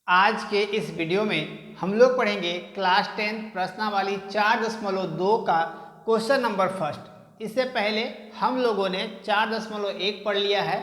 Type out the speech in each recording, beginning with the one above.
आज के इस वीडियो में हम लोग पढ़ेंगे क्लास 10 प्रश्नावली 4.2 का क्वेश्चन नंबर फर्स्ट। इससे पहले हम लोगों ने 4.1 पढ़ लिया है।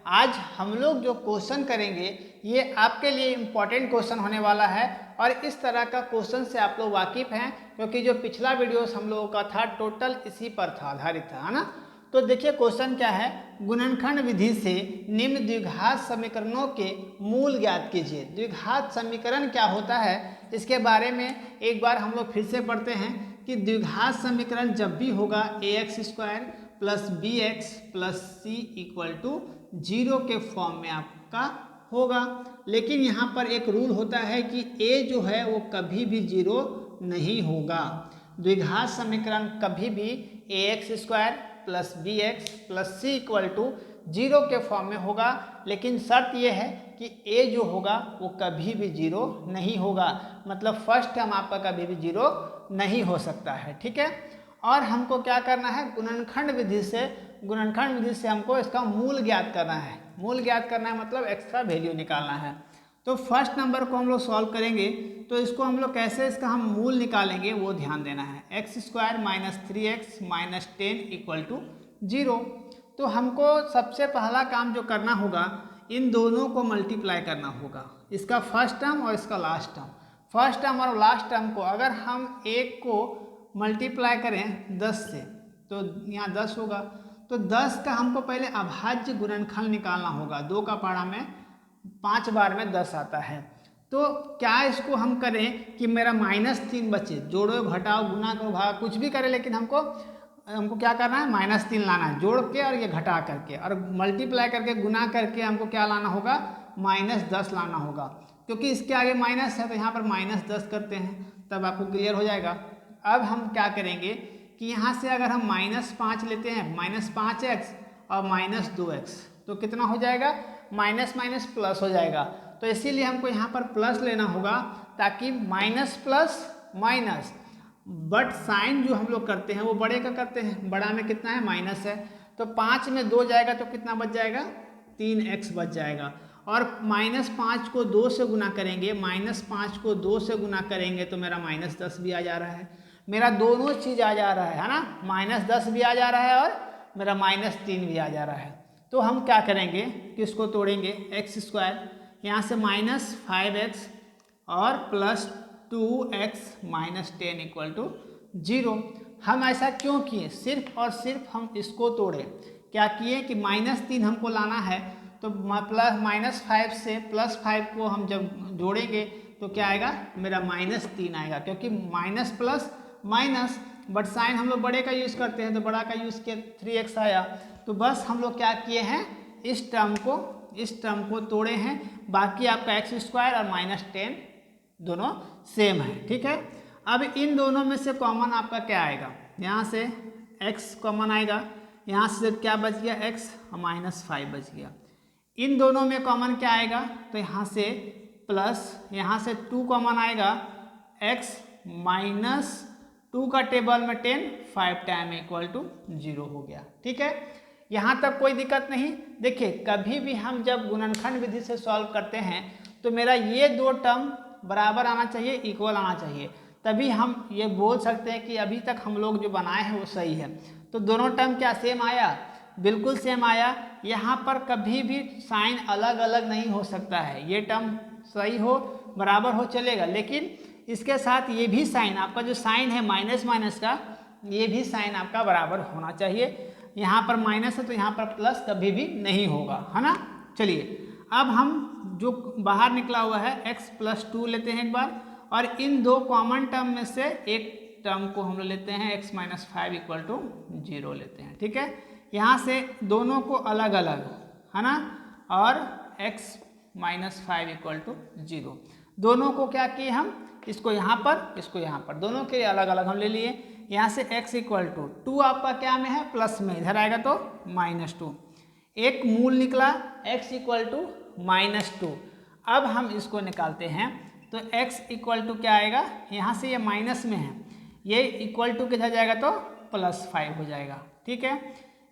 आज हम लोग जो क्वेश्चन करेंगे ये आपके लिए इम्पॉर्टेंट क्वेश्चन होने वाला है और इस तरह का क्वेश्चन से आप लोग वाकिफ़ हैं क्योंकि जो पिछला वीडियोस हम लोगों का था टोटल इसी पर था आधारित था, है ना। तो देखिए क्वेश्चन क्या है, गुणनखंड विधि से निम्न द्विघात समीकरणों के मूल ज्ञात कीजिए। द्विघात समीकरण क्या होता है इसके बारे में एक बार हम लोग फिर से पढ़ते हैं कि द्विघात समीकरण जब भी होगा ax square plus B X plus C equal to 0 के फॉर्म में आपका होगा। लेकिन यहाँ पर एक रूल होता है कि a जो है वो कभी भी 0 नहीं होगा। द्विघात समीकरण कभी भी ax square plus B X plus C equal to 0 के फॉर्म में होगा, लेकिन शर्त यह है कि a जो होगा वो कभी भी 0 नहीं होगा, मतलब फर्स्ट टर्म आपका कभी भी 0 नहीं हो सकता है, ठीक है। और हमको क्या करना है, गुणनखंड विधि से हमको इसका मूल ज्ञात करना है। मूल ज्ञात करना है मतलब एक्स्ट्रा वैल्यू निकालना है। तो फर्स्ट नंबर को हम लोग सॉल्व करेंगे तो इसको हम लोग कैसे इसका हम मूल निकालेंगे वो ध्यान देना है। X square minus 3x minus 10 equal to 0। तो हमको सबसे पहला काम जो करना होगा इन दोनों को मल्टीप्लाई करना होगा, इसका फर्स्ट टर्म और इसका लास्ट टर्म। फर्स्ट टर्म और लास्ट टर्म को अगर हम एक को मल्टीप्लाई करें 10 से तो यहाँ 10 होगा। तो 10 का हमको पहले अभाज्य गुणनखंड निकालना होगा। 2 का पारा में 5 बार में 10 आता है। तो क्या इसको हम करें कि मेरा -3 बचे, जोड़ो घटाओ गुना करो भाग कुछ भी करें, लेकिन हमको क्या करना है, -3 लाना है जोड़ के और ये घटा करके और मल्टीप्लाई करके गुना करके हमको क्या लाना होगा, -10 लाना होगा। क्योंकि इसके आगे माइनस है तो यहाँ पर -10 करते हैं तब आपको क्लियर हो जाएगा। अब हम क्या करेंगे कि यहाँ से अगर हम -5 लेते हैं, -5x और -2x तो कितना हो जाएगा, माइनस माइनस प्लस हो जाएगा। तो इसीलिए हमको यहाँ पर प्लस लेना होगा ताकि minus plus minus, but sign जो हम लोग करते हैं वो बड़े का करते हैं, बड़ा में कितना है माइनस है। तो 5 में 2 जाएगा तो कितना बच जाएगा, 3x बच जाएगा। और -5 को 2 से गुना करेंगे, -5 को 2 से गुना करेंगे तो मेरा -10 भी आ जा रहा है, मेरा दोनों चीज़ आ जा रहा है ना, -10 भी आ जा रहा है और मेरा -3 भी आ जा रहा है। तो हम क्या करेंगे कि इसको तोड़ेंगे, एक्स स्क्वायर यहाँ से -5x और plus 2x minus 10 equal to 0। हम ऐसा क्यों किए, सिर्फ और सिर्फ हम इसको तोड़े। क्या किए कि -3 हमको लाना है तो -5 से +5 को हम जब जोड़ेंगे तो क्या आएगा, मेरा -3 आएगा, क्योंकि minus plus minus, but sign हम लोग बड़े का यूज़ करते हैं तो बड़ा का यूज़ किया 3x आया। तो बस हम लोग क्या किए हैं, इस टर्म को तोड़े हैं। बाकी आपका एक्स स्क्वायर और -10 दोनों सेम है, ठीक है। अब इन दोनों में से कॉमन आपका क्या आएगा, यहाँ से x कॉमन आएगा, यहाँ से क्या बच गया x और -5 बच गया। इन दोनों में कॉमन क्या आएगा, तो यहाँ से प्लस, यहाँ से 2 कॉमन आएगा, x -2 का टेबल में 10 5 टाइम इक्वल टू 0 हो गया, ठीक है। यहाँ तक कोई दिक्कत नहीं। देखिए कभी भी हम जब गुणनखंड विधि से सॉल्व करते हैं तो मेरा ये 2 टर्म बराबर आना चाहिए, इक्वल आना चाहिए, तभी हम ये बोल सकते हैं कि अभी तक हम लोग जो बनाए हैं वो सही है। तो दोनों टर्म क्या सेम आया, बिल्कुल सेम आया। यहाँ पर कभी भी साइन अलग अलग नहीं हो सकता है, ये टर्म सही हो बराबर हो चलेगा, लेकिन इसके साथ ये भी साइन, आपका जो साइन है माइनस माइनस का, ये भी साइन आपका बराबर होना चाहिए। यहाँ पर माइनस है तो यहाँ पर प्लस कभी भी नहीं होगा, है ना। चलिए अब हम जो बाहर निकला हुआ है x प्लस 2 लेते हैं एक बार, और इन दो कॉमन टर्म में से एक टर्म को हम लेते हैं x -5 इक्वल टू 0 लेते हैं, ठीक है। यहाँ से दोनों को अलग अलग, है ना, और x -5 इक्वल टू 0, दोनों को क्या किए हम, इसको यहाँ पर इसको यहाँ पर, दोनों के अलग अलग हम ले लिए। यहाँ से x इक्वल टू 2 आपका क्या में है, प्लस में, इधर आएगा तो -2, एक मूल निकला x इक्वल टू -2। अब हम इसको निकालते हैं तो x इक्वल टू क्या आएगा, यहाँ से ये माइनस में है, ये इक्वल टू किधर जाएगा तो +5 हो जाएगा, ठीक है।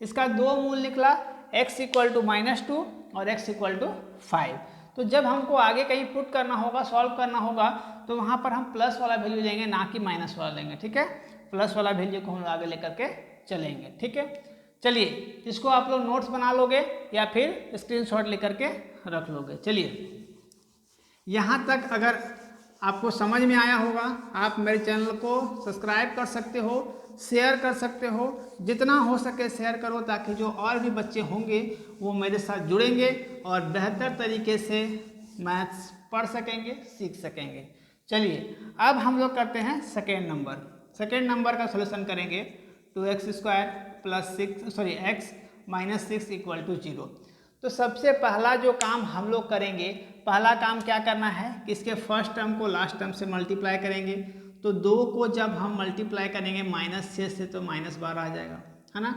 इसका 2 मूल निकला, x इक्वल टू -2 और x इक्वल टू 5। तो जब हमको आगे कहीं पुट करना होगा, सॉल्व करना होगा, तो वहाँ पर हम प्लस वाला वैल्यू लेंगे, ना कि माइनस वाला लेंगे। ठीक है, प्लस वाला वैल्यू को हम आगे लेकर के चलेंगे। ठीक है, चलिए इसको आप लोग नोट्स बना लोगे या फिर स्क्रीनशॉट लेकर के रख लोगे। चलिए यहाँ तक अगर आपको समझ में आया होगा, आप मेरे चैनल को सब्सक्राइब कर सकते हो, शेयर कर सकते हो, जितना हो सके शेयर करो, ताकि जो और भी बच्चे होंगे वो मेरे साथ जुड़ेंगे और बेहतर तरीके से मैथ्स पढ़ सकेंगे, सीख सकेंगे। चलिए अब हम लोग करते हैं सेकेंड नंबर। सेकेंड नंबर का सोल्यूशन करेंगे 2x² plus x minus 6 equal to 0। तो सबसे पहला जो काम हम लोग करेंगे, पहला काम क्या करना है कि इसके फर्स्ट टर्म को लास्ट टर्म से मल्टीप्लाई करेंगे। तो 2 को जब हम मल्टीप्लाई करेंगे -6 से तो -12 आ जाएगा, है ना।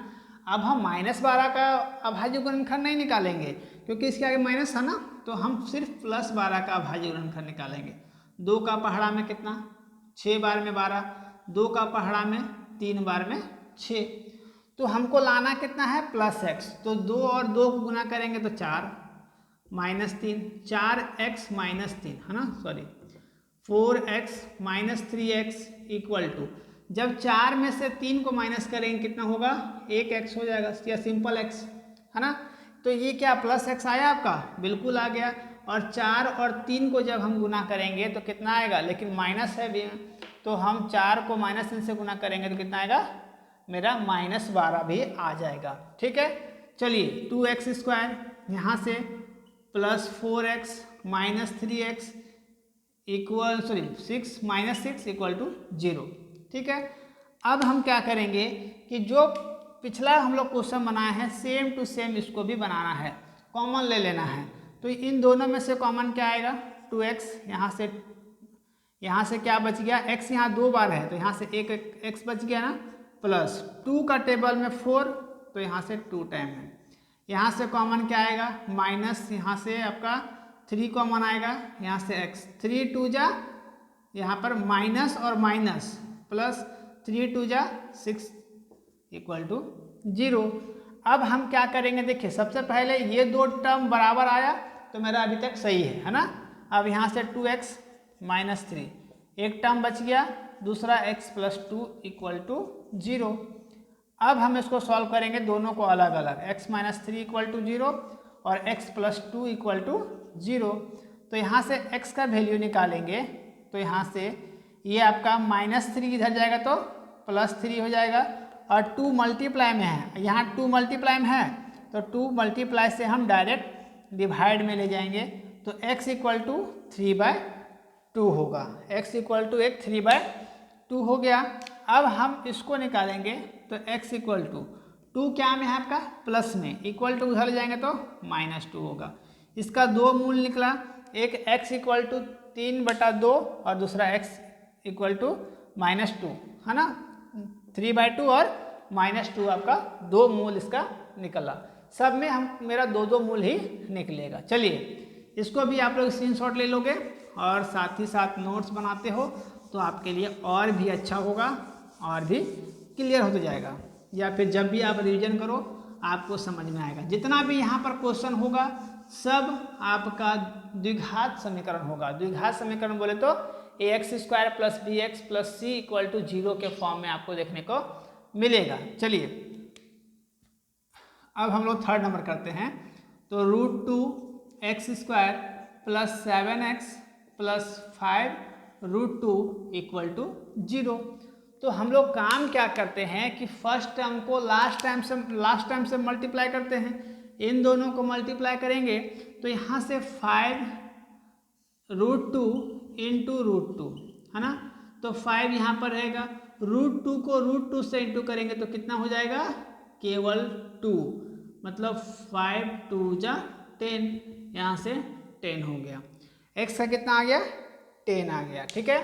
अब हम -12 का अभाज्य गुणनखंड नहीं निकालेंगे क्योंकि इसके आगे माइनस है ना, तो हम सिर्फ +12 का अभाज्य गुणनखंड निकालेंगे। 2 का पहाड़ा में कितना, 6 बार में 12, 2 का पहाड़ा में 3 बार में 6, तो हमको लाना कितना है +x। तो 2 और 2 को गुना करेंगे तो 4 -3, 4x -3 है ना, sorry 4x -3x equal to, जब 4 में से 3 को माइनस करेंगे कितना होगा, 1x हो जाएगा, या सिंपल x है ना। तो ये क्या +x आया आपका, बिल्कुल आ गया। और 4 और 3 को जब हम गुना करेंगे तो कितना आएगा, लेकिन माइनस है भी, तो हम 4 को -3 से गुना करेंगे तो कितना आएगा, मेरा -12 भी आ जाएगा। ठीक है, चलिए 2x² यहाँ से +4x -3x equal 6 -6 equal to 0। ठीक है, अब हम क्या करेंगे कि जो पिछला हम लोग क्वेश्चन बनाए हैं सेम टू सेम इसको भी बनाना है, कॉमन ले लेना है। तो इन दोनों में से कॉमन क्या आएगा, 2x, यहाँ से क्या बच गया, x यहाँ 2 बार है तो यहाँ से एक x बच गया ना, प्लस 2 का टेबल में 4 तो यहाँ से 2 टाइम है। यहाँ से कॉमन क्या आएगा, माइनस यहाँ से आपका 3 कॉमन आएगा, यहाँ से x, 3 2 जा, यहाँ पर माइनस और माइनस प्लस 3 2 जा 6 इक्वल टू 0। अब हम क्या करेंगे, देखिए सबसे पहले ये 2 टर्म बराबर आया तो मेरा अभी तक सही है ना। अब यहाँ से 2x -3 एक टर्म बच गया, दूसरा x + 2 इक्वल टू 0। अब हम इसको सॉल्व करेंगे दोनों को अलग अलग, x -3 इक्वल टू 0 और x + 2 इक्वल टू 0। तो यहाँ से x का वैल्यू निकालेंगे तो यहाँ से ये आपका -3 इधर जाएगा तो +3 हो जाएगा, और 2 मल्टीप्लाई में है, यहाँ 2 मल्टीप्लाई में है तो 2 मल्टीप्लाई से हम डायरेक्ट डिवाइड में ले जाएंगे तो x इक्वल टू 3/2 होगा, x इक्वल टू 3/2 हो गया। अब हम इसको निकालेंगे तो x इक्वल टू 2 क्या में है आपका प्लस में, इक्वल टू उधर जाएंगे तो -2 होगा। इसका 2 मूल निकला, एक x इक्वल टू 3/2 और दूसरा x इक्वल टू -2 है ना, 3/2 और -2 आपका 2 मूल इसका निकला। सब में हम मेरा 2 मूल ही निकलेगा। चलिए इसको भी आप लोग स्क्रीनशॉट ले लोगे और साथ ही साथ नोट्स बनाते हो तो आपके लिए और भी अच्छा होगा और भी क्लियर होता जाएगा, या फिर जब भी आप रिवीजन करो आपको समझ में आएगा। जितना भी यहाँ पर क्वेश्चन होगा सब आपका द्विघात समीकरण होगा। द्विघात समीकरण बोले तो ax² + bx + c equal to 0 के फॉर्म में आपको देखने को मिलेगा। चलिए अब हम लोग थर्ड नंबर करते हैं, तो √2x² + 7x + 5 √2 इक्वल टू 0। तो हम लोग काम क्या करते हैं कि फर्स्ट टर्म को लास्ट टाइम से मल्टीप्लाई करते हैं, इन दोनों को मल्टीप्लाई करेंगे तो यहाँ से 5 √2 इंटू √2 है ना, तो 5 यहाँ पर रहेगा, √2 को √2 से इंटू करेंगे तो कितना हो जाएगा, केवल 2, मतलब 5 2 जा 10, यहाँ से 10 हो गया, x का कितना आ गया 10 आ गया। ठीक है,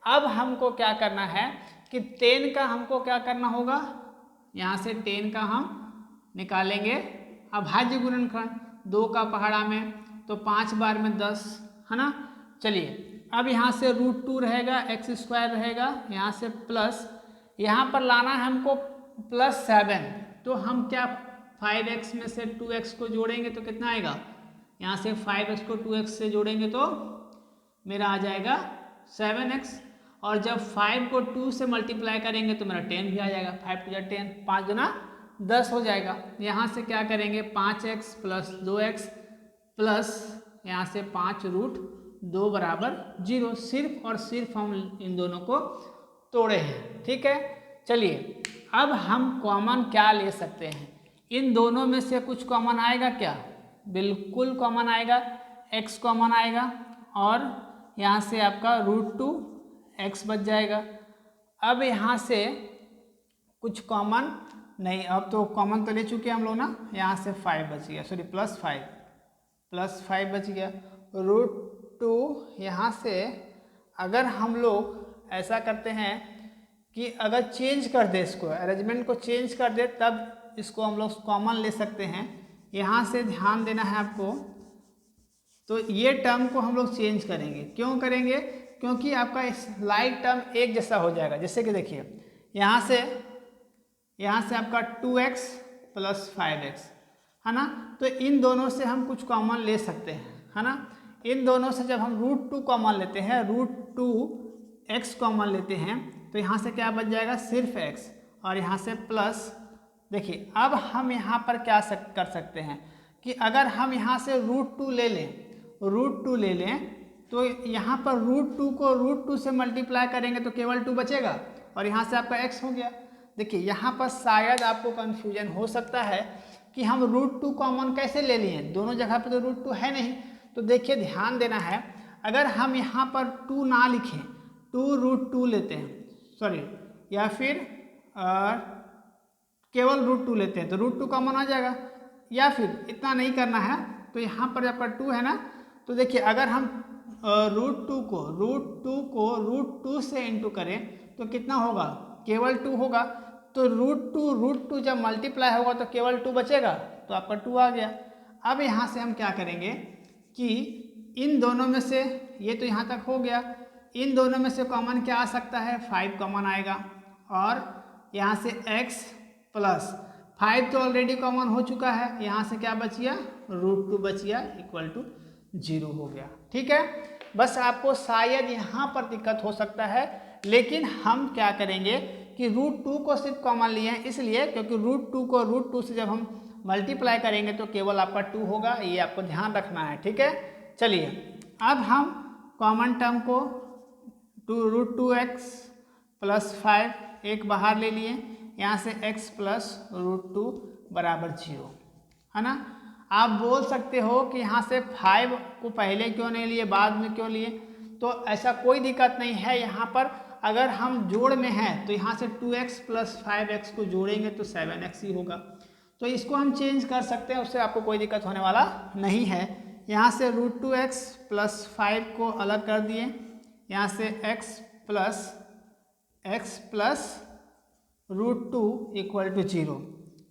अब हमको क्या करना है कि 10 का हमको क्या करना होगा, यहाँ से 10 का हम निकालेंगे अभाज्य गुणनखंड, 2 का पहाड़ा में तो 5 बार में 10 है ना। चलिए अब यहाँ से √2 रहेगा, x² रहेगा, यहाँ से प्लस, यहाँ पर लाना है हमको +7, तो हम क्या 5x में से 2x को जोड़ेंगे तो कितना आएगा, यहाँ से 5x को 2x से जोड़ेंगे तो मेरा आ जाएगा 7x, और जब 5 को 2 से मल्टीप्लाई करेंगे तो मेरा 10 भी आ जाएगा। 5 टू 10, 5 गुना 10 हो जाएगा। यहाँ से क्या करेंगे 5x प्लस 2x प्लस यहाँ से 5 रूट 2 बराबर 0। सिर्फ और सिर्फ हम इन दोनों को तोड़े हैं, ठीक है। चलिए अब हम कॉमन क्या ले सकते हैं, इन दोनों में से कुछ कॉमन आएगा क्या? बिल्कुल कॉमन आएगा, x कॉमन आएगा और यहाँ से आपका √2x बच जाएगा। अब यहाँ से कुछ कॉमन नहीं, अब तो कॉमन तो ले चुके हम लोग ना, यहाँ से 5 बच गया, सॉरी प्लस 5 बच गया। √2 यहाँ से अगर हम लोग ऐसा करते हैं कि अगर चेंज कर दे, इसको अरेंजमेंट को चेंज कर दे, तब इसको हम लोग कॉमन ले सकते हैं। यहाँ से ध्यान देना है आपको, तो ये टर्म को हम लोग चेंज करेंगे। क्यों करेंगे? क्योंकि आपका स्लाइड टर्म एक जैसा हो जाएगा। जैसे कि देखिए यहाँ से आपका 2x प्लस 5x है ना, तो इन दोनों से हम कुछ कॉमन ले सकते हैं, है ना। इन दोनों से जब हम √2 कॉमन लेते हैं, √2x कॉमन लेते हैं, तो यहाँ से क्या बच जाएगा सिर्फ x, और यहाँ से प्लस। देखिए अब हम यहाँ पर क्या कर सकते हैं कि अगर हम यहाँ से √2 ले लें तो यहाँ पर √2 को √2 से मल्टीप्लाई करेंगे तो केवल 2 बचेगा, और यहाँ से आपका x हो गया। देखिए यहाँ पर शायद आपको कन्फ्यूजन हो सकता है कि हम √2 कॉमन कैसे ले लिए, दोनों जगह पे तो √2 है नहीं। तो देखिए ध्यान देना है, अगर हम यहाँ पर 2 ना लिखें, 2√2 लेते हैं, सॉरी, या फिर केवल √2 लेते हैं तो √2 कॉमन आ जाएगा। या फिर इतना नहीं करना है तो यहाँ पर आपका 2 है ना, तो देखिए अगर हम √2 को √2 से इंटू करें तो कितना होगा, केवल 2 होगा। तो √2 जब मल्टीप्लाई होगा तो केवल 2 बचेगा, तो आपका 2 आ गया। अब यहाँ से हम क्या करेंगे कि इन दोनों में से, ये तो यहाँ तक हो गया, इन दोनों में से कॉमन क्या आ सकता है, 5 कॉमन आएगा, और यहाँ से x प्लस 5 तो ऑलरेडी कॉमन हो चुका है, यहाँ से क्या बच गया √2 बच गया, इक्वल टू 0 हो गया। ठीक है, बस आपको शायद यहाँ पर दिक्कत हो सकता है, लेकिन हम क्या करेंगे कि √2 को सिर्फ कॉमन लिए हैं, इसलिए क्योंकि √2 को √2 से जब हम मल्टीप्लाई करेंगे तो केवल आपका 2 होगा, ये आपको ध्यान रखना है। ठीक है, चलिए अब हम कॉमन टर्म को √2x प्लस 5 एक बाहर ले लिए, यहाँ से x प्लस √2 बराबर 0, है ना। आप बोल सकते हो कि यहाँ से 5 को पहले क्यों नहीं लिए, बाद में क्यों लिए, तो ऐसा कोई दिक्कत नहीं है। यहाँ पर अगर हम जोड़ में हैं तो यहाँ से 2x प्लस 5x को जोड़ेंगे तो 7x ही होगा, तो इसको हम चेंज कर सकते हैं, उससे आपको कोई दिक्कत होने वाला नहीं है। यहाँ से √2x प्लस 5 को अलग कर दिए, यहाँ से x प्लस √2 इक्वल टू 0,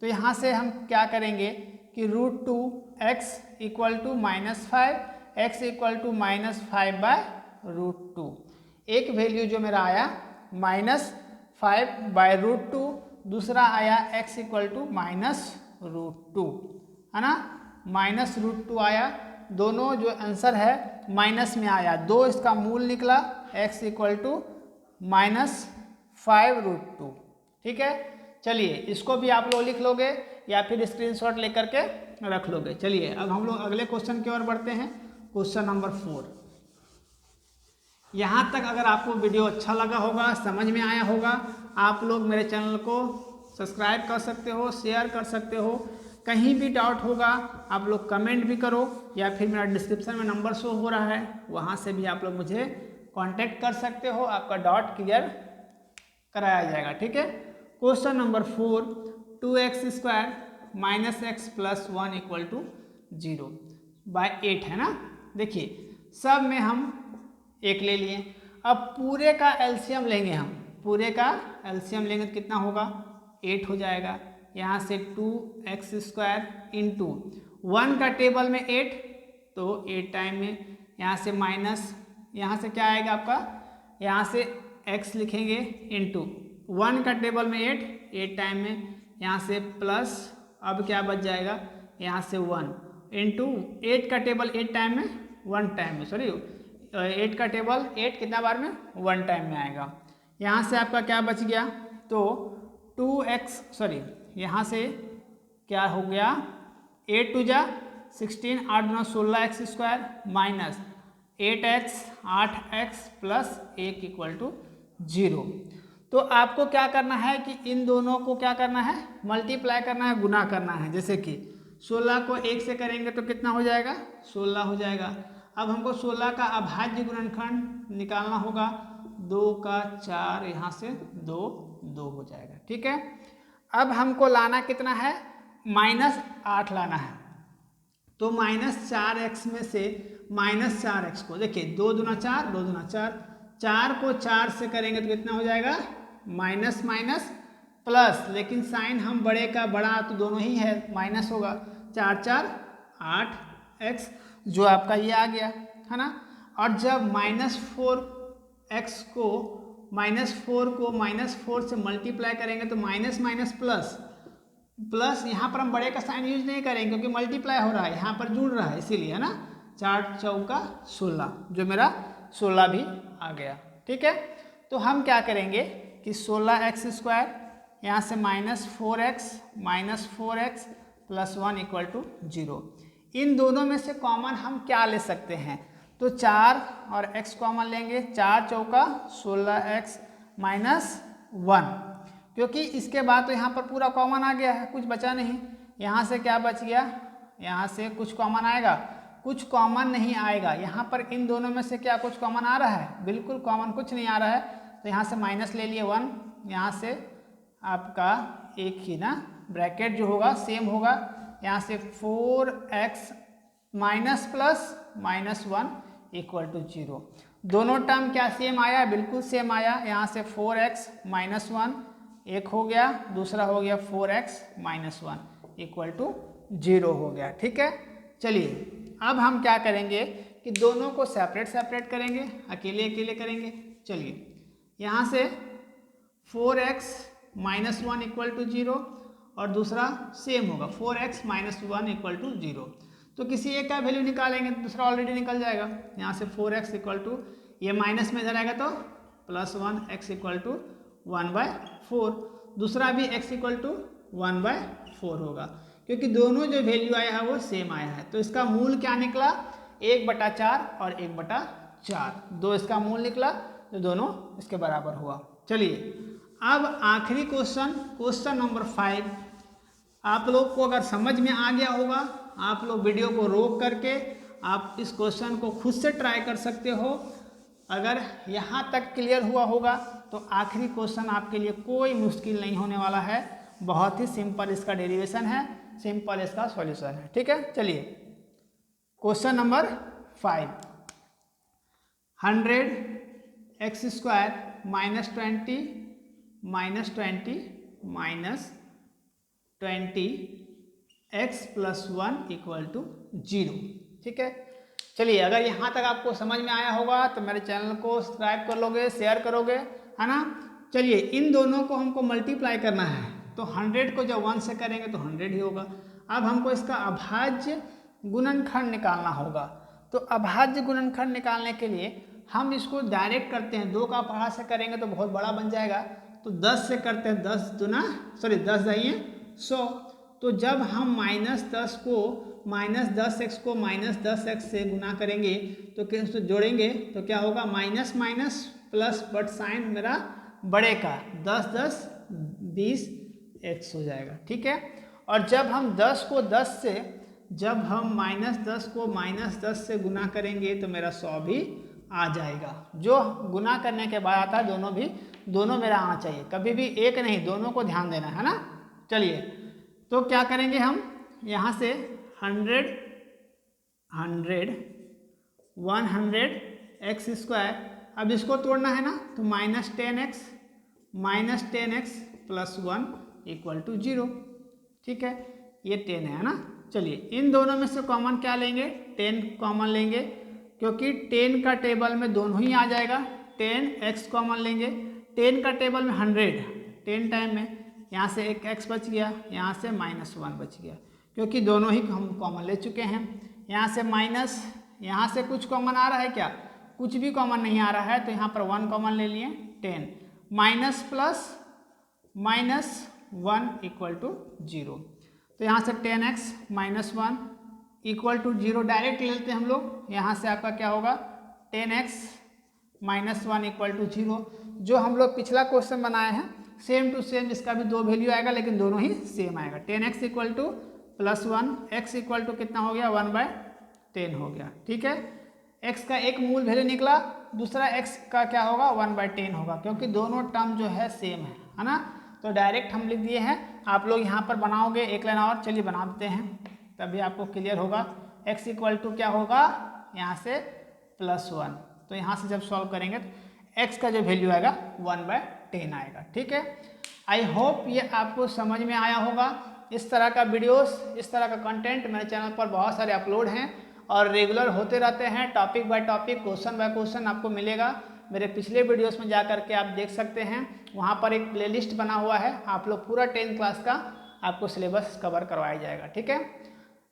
तो यहाँ से हम क्या करेंगे कि √2x equal to -5, x equal to -5/√2, एक वैल्यू जो मेरा आया -5/√2, दूसरा आया x इक्वल टू -√2, है ना, -√2 आया, दोनों जो आंसर है माइनस में आया, 2 इसका मूल निकला, x इक्वल टू -5√2। ठीक है, चलिए इसको भी आप लोग लिख लोगे या फिर स्क्रीनशॉट लेकर के रख लोगे। चलिए अब हम लोग अगले क्वेश्चन की ओर बढ़ते हैं, क्वेश्चन नंबर 4। यहाँ तक अगर आपको वीडियो अच्छा लगा होगा, समझ में आया होगा, आप लोग मेरे चैनल को सब्सक्राइब कर सकते हो, शेयर कर सकते हो। कहीं भी डाउट होगा आप लोग कमेंट भी करो, या फिर मेरा डिस्क्रिप्शन में नंबर शो हो रहा है, वहाँ से भी आप लोग मुझे कांटेक्ट कर सकते हो, आपका डाउट क्लियर कराया जाएगा। ठीक है, question number 4, 2x² - x plus 1 equal to 0/8 है ना। देखिए सब में हम 1 ले लिए, अब पूरे का एलसीएम लेंगे, हम पूरे का एलसीएम लेंगे तो कितना होगा, 8 हो जाएगा। यहाँ से 2x² इंटू 1 का टेबल में 8, तो 8 टाइम में, यहाँ से माइनस, यहाँ से क्या आएगा आपका, यहाँ से x लिखेंगे इंटू 1 का टेबल में 8 टाइम में, यहाँ से प्लस, अब क्या बच जाएगा, यहाँ से 1, इंटू 8 का टेबल 8 टाइम में 1 टाइम में, सॉरी 8 का टेबल 8 कितना बार में 1 टाइम में आएगा। यहाँ से आपका क्या बच गया, तो 2x, सॉरी यहाँ से क्या हो गया, 8 2 जा 16, 8 9 16 X square minus 8x 8x plus 1 equal to 0। तो आपको क्या करना है कि इन दोनों को क्या करना है, मल्टीप्लाई करना है, गुना करना है। जैसे कि 16 को 1 से करेंगे तो कितना हो जाएगा, 16 हो जाएगा। अब हमको 16 का अभाज्य गुणनखंड निकालना होगा, 2 का 4, यहाँ से 2 2 हो जाएगा। ठीक है, अब हमको लाना कितना है, -8 लाना है। तो -4x में से -4x को देखिए, 2 दूना 4, 2 दूना 4, 4 को 4 से करेंगे तो कितना हो जाएगा, माइनस माइनस प्लस, लेकिन साइन हम बड़े का बड़ा तो दोनों ही है, माइनस होगा, 4 4 8x जो आपका ये आ गया है ना। और जब -4x को -4 से मल्टीप्लाई करेंगे तो माइनस माइनस प्लस प्लस, यहाँ पर हम बड़े का साइन यूज नहीं करेंगे क्योंकि मल्टीप्लाई हो रहा है, यहाँ पर जुड़ रहा है इसीलिए, है ना। 4 चौका 16, जो मेरा 16 भी आ गया। ठीक है, तो हम क्या करेंगे कि 16x स्क्वायर, यहाँ से -4x प्लस 1 इक्वल टू 0। इन दोनों में से कॉमन हम क्या ले सकते हैं, तो 4 और x कॉमन लेंगे, 4 चौका 16x माइनस 1, क्योंकि इसके बाद तो यहाँ पर पूरा कॉमन आ गया है, कुछ बचा नहीं। यहाँ से क्या बच गया, यहाँ से कुछ कॉमन आएगा, कुछ कॉमन नहीं आएगा। यहाँ पर इन दोनों में से क्या कुछ कॉमन आ रहा है, बिल्कुल कॉमन कुछ नहीं आ रहा है। तो यहाँ से माइनस ले लिए 1, यहाँ से आपका एक ही ना ब्रैकेट जो होगा सेम होगा, यहाँ से 4x minus plus -1 equal to 0। दोनों टर्म क्या सेम आया, बिल्कुल सेम आया। यहाँ से 4x माइनस 1 एक हो गया, दूसरा हो गया 4x माइनस 1 इक्वल टू 0 हो गया। ठीक है, चलिए अब हम क्या करेंगे कि दोनों को सेपरेट करेंगे, अकेले अकेले करेंगे। चलिए यहाँ से 4x माइनस 1 इक्वल टू 0 और दूसरा सेम होगा 4x माइनस 1 इक्वल टू 0। तो किसी एक का वैल्यू निकालेंगे तो दूसरा ऑलरेडी निकल जाएगा। यहाँ से 4x इक्वल टू, ये माइनस में इधर आएगा तो +1 x इक्वल टू 1/4, दूसरा भी x इक्वल टू 1/4 होगा, क्योंकि दोनों जो वैल्यू आया है वो सेम आया है। तो इसका मूल क्या निकला, 1/4 और 1/4, 2 इसका मूल निकला, जो दोनों इसके बराबर हुआ। चलिए अब आखिरी क्वेश्चन नंबर 5। आप लोग को अगर समझ में आ गया होगा, आप लोग वीडियो को रोक करके आप इस क्वेश्चन को खुद से ट्राई कर सकते हो। अगर यहाँ तक क्लियर हुआ होगा तो आखिरी क्वेश्चन आपके लिए कोई मुश्किल नहीं होने वाला है, बहुत ही सिंपल इसका डेरिवेशन है, सिंपल इसका सॉल्यूशन है। ठीक है, चलिए question number 5, 100x square -20 -20 x + 1 equal to 0। ठीक है, चलिए अगर यहाँ तक आपको समझ में आया होगा तो मेरे चैनल को सब्सक्राइब कर लोगे, शेयर करोगे, है ना। चलिए इन दोनों को हमको मल्टीप्लाई करना है, तो 100 को जब 1 से करेंगे तो 100 ही होगा। अब हमको इसका अभाज्य गुणनखंड निकालना होगा। तो अभाज्य गुणनखंड निकालने के लिए हम इसको डायरेक्ट करते हैं, 2 का पहाड़ से करेंगे तो बहुत बड़ा बन जाएगा, तो 10 से करते हैं, 10 जाइए 100। तो जब हम -10x को -10x से गुना करेंगे तो किस जोड़ेंगे तो क्या होगा, minus minus plus, but sign मेरा बड़े का 10 10 20 x हो जाएगा। ठीक है, और जब हम -10 को -10 से गुना करेंगे तो मेरा 100 भी आ जाएगा। जो गुना करने के बाद आता है दोनों मेरा आना चाहिए, कभी भी एक नहीं, दोनों को ध्यान देना है ना। चलिए तो क्या करेंगे हम, यहाँ से 100x स्क्वायर, अब इसको तोड़ना है ना, तो -10x प्लस 1 इक्वल टू 0। ठीक है, ये 10 है ना। चलिए इन दोनों में से कॉमन क्या लेंगे, 10 कॉमन लेंगे, क्योंकि 10 का टेबल में दोनों ही आ जाएगा। 10x कॉमन लेंगे, 10 का टेबल में 100, 10 टाइम में यहाँ से एक x बच गया, यहाँ से -1 बच गया, क्योंकि दोनों ही हम कॉमन ले चुके हैं। यहाँ से माइनस, यहाँ से कुछ कॉमन आ रहा है क्या? कुछ भी कॉमन नहीं आ रहा है, तो यहाँ पर 1 कॉमन ले लिए, 10 minus plus minus 1 equal to 0। तो यहाँ से 10x minus 1 equal to 0 direct ले लेते हैं हम लोग। यहाँ से आपका क्या होगा? 10x minus 1 equal to 0। जो हम लोग पिछला क्वेश्चन बनाए हैं सेम टू सेम, इसका भी 2 वैल्यू आएगा लेकिन दोनों ही सेम आएगा। 10x equal to plus 1, x equal to कितना हो गया? 1/10 हो गया। ठीक है, x का एक मूल वैल्यू निकला, दूसरा x का क्या होगा? 1/10 होगा, क्योंकि दोनों टर्म जो है सेम है ना। तो डायरेक्ट हम लिख दिए हैं। आप लोग यहाँ पर बनाओगे एक लाइन और, चलिए बना देते हैं तभी आपको क्लियर होगा। x इक्वल टू क्या होगा? यहाँ से प्लस 1। तो यहाँ से जब सॉल्व करेंगे तो x का जो वैल्यू आएगा 1/10 आएगा। ठीक है, आई होप ये आपको समझ में आया होगा। इस तरह का वीडियोस, इस तरह का कंटेंट मेरे चैनल पर बहुत सारे अपलोड हैं और रेगुलर होते रहते हैं। Topic by topic, question by question आपको मिलेगा। मेरे पिछले वीडियोस में जा करके आप देख सकते हैं, वहाँ पर एक प्लेलिस्ट बना हुआ है। आप लोग पूरा 10th क्लास का आपको सिलेबस कवर करवाया जाएगा। ठीक है,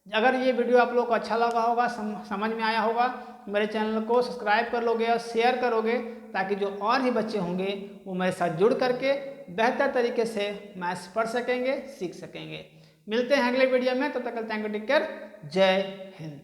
अगर ये वीडियो आप लोग को अच्छा लगा होगा, समझ में आया होगा, मेरे चैनल को सब्सक्राइब कर लोगे और शेयर करोगे, ताकि जो और भी बच्चे होंगे वो मेरे साथ जुड़ करके बेहतर तरीके से मैथ्स पढ़ सकेंगे, सीख सकेंगे। मिलते हैं अगले वीडियो में, तब तक थैंक यू, टेक केयर, जय हिंद।